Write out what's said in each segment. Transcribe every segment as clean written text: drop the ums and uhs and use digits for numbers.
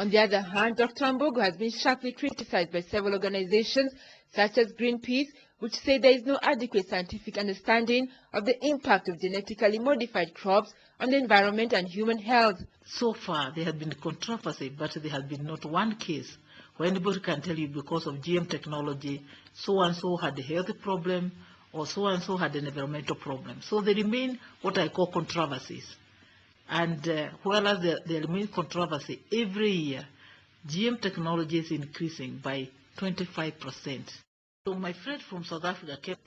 On the other hand, Dr. Wambugu has been sharply criticized by several organizations such as Greenpeace, which say there is no adequate scientific understanding of the impact of genetically modified crops on the environment and human health. So far, there has been controversy, but there has been not one case where anybody can tell you because of GM technology, so-and-so had a health problem, or so-and-so had an environmental problem. So they remain what I call controversies. And whereas there remains controversy, every year, GM technology is increasing by 25%. So my friend from South Africa kept,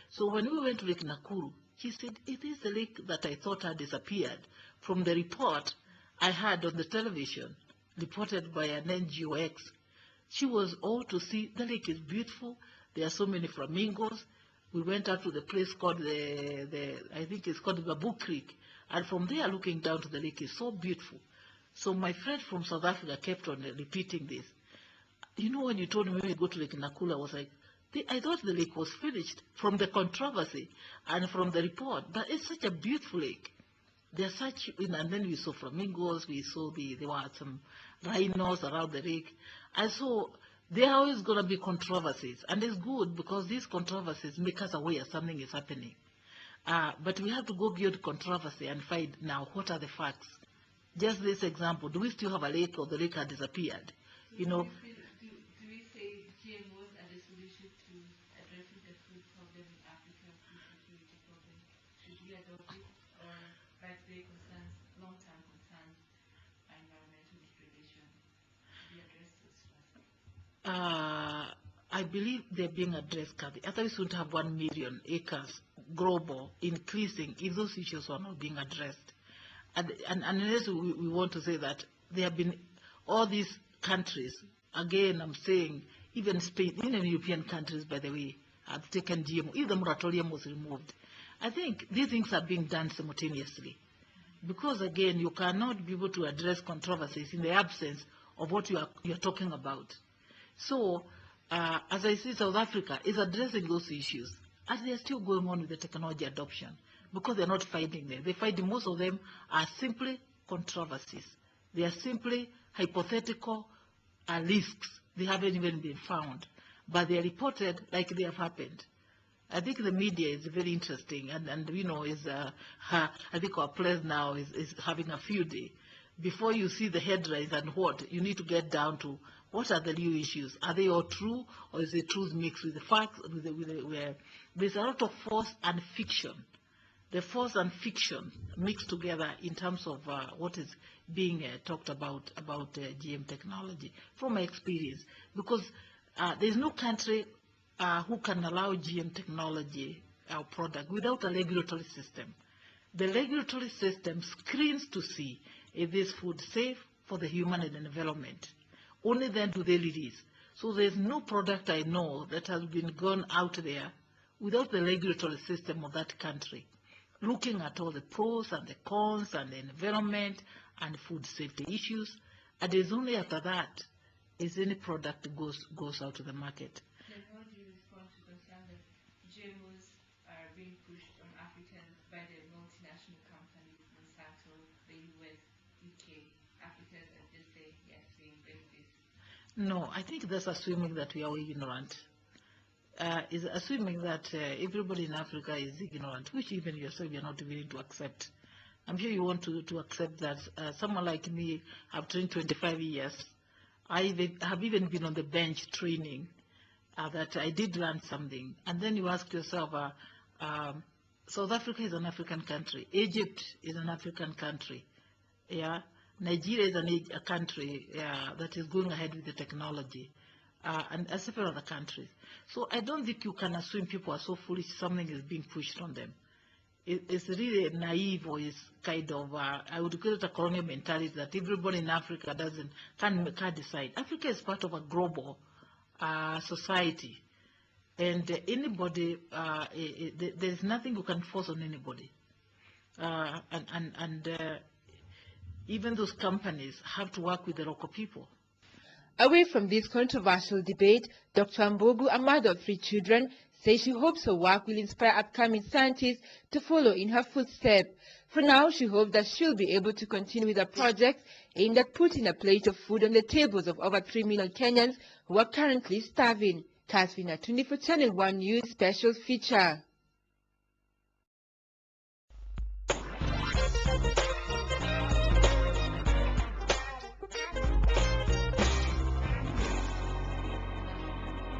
so when we went to Lake Nakuru, he said, it is the lake that I thought had disappeared. From the report I had on the television, reported by an NGOX, she was all to see the lake is beautiful. There are so many flamingos. We went up to the place called I think it's called Babu Creek. And from there, looking down to the lake is so beautiful. So my friend from South Africa kept on repeating this. You know, when you told me we go to Lake Nakuru, I was like, I thought the lake was finished from the controversy and from the report. But it's such a beautiful lake. There's such, and then we saw flamingos, we saw there were some rhinos around the lake. And so there are always going to be controversies. And it's good because these controversies make us aware something is happening. But we have to go beyond controversy and find now what are the facts. Just this example, do we still have a lake or the lake has disappeared? So you know. Do we say GMOs are the solution to addressing the food problem in Africa, food security problem? Should we adopt it, or like the concerns, long-term concerns, environmental degradation? Should we address this first? I believe they're being addressed, Kathy. Otherwise, we would have 1 million acres global increasing if those issues are not being addressed. And unless we want to say that there have been all these countries, again, I'm saying, even Spain, even European countries, by the way, have taken GMO, if the moratorium was removed. I think these things are being done simultaneously. Because, again, you cannot be able to address controversies in the absence of what you're talking about. So, as I see, South Africa is addressing those issues, and they're still going on with the technology adoption because they're not fighting them. They find most of them are simply controversies. They are simply hypothetical risks. They haven't even been found, but they are reported like they have happened. I think the media is very interesting, and you know, I think our place now is having a field day. Before you see the headlines and what, you need to get down to what are the new issues. Are they all true, or is the truth mixed with the facts? Where there's a lot of force and fiction. The force and fiction mixed together in terms of what is being talked about GM technology, from my experience. Because there's no country who can allow GM technology product without a regulatory system. The regulatory system screens to see if this food is safe for the human and environment. Only then do they release. So there's no product I know that has been gone out there without the regulatory system of that country, looking at all the pros and the cons and the environment and food safety issues. And it's only after that is any product goes out to the market. Then how do you respond to concern that GMOs are being pushed on Africans by the multinational companies, Monsanto, the US, UK? Africans are just saying, yes, we embrace this. No, I think that's assuming that we are ignorant. Is assuming that everybody in Africa is ignorant, which even yourself you're not willing to accept. I'm sure you want to accept that. Someone like me, I've trained 25 years. I have even been on the bench training, that I did learn something. And then you ask yourself, South Africa is an African country. Egypt is an African country. Yeah, Nigeria is a country that is going ahead with the technology. And several other countries. So I don't think you can assume people are so foolish something is being pushed on them. It's really naive, or is kind of, I would call it a colonial mentality that everybody in Africa can't decide. Africa is part of a global society. And anybody, there's nothing you can force on anybody. Even those companies have to work with the local people. Away from this controversial debate, Dr. Wambugu, a mother of 3 children, says she hopes her work will inspire upcoming scientists to follow in her footsteps. For now, she hopes that she'll be able to continue with her project aimed at putting a plate of food on the tables of over 3 million Kenyans who are currently starving. Kasvina Tundi for Channel 1 News Special Feature.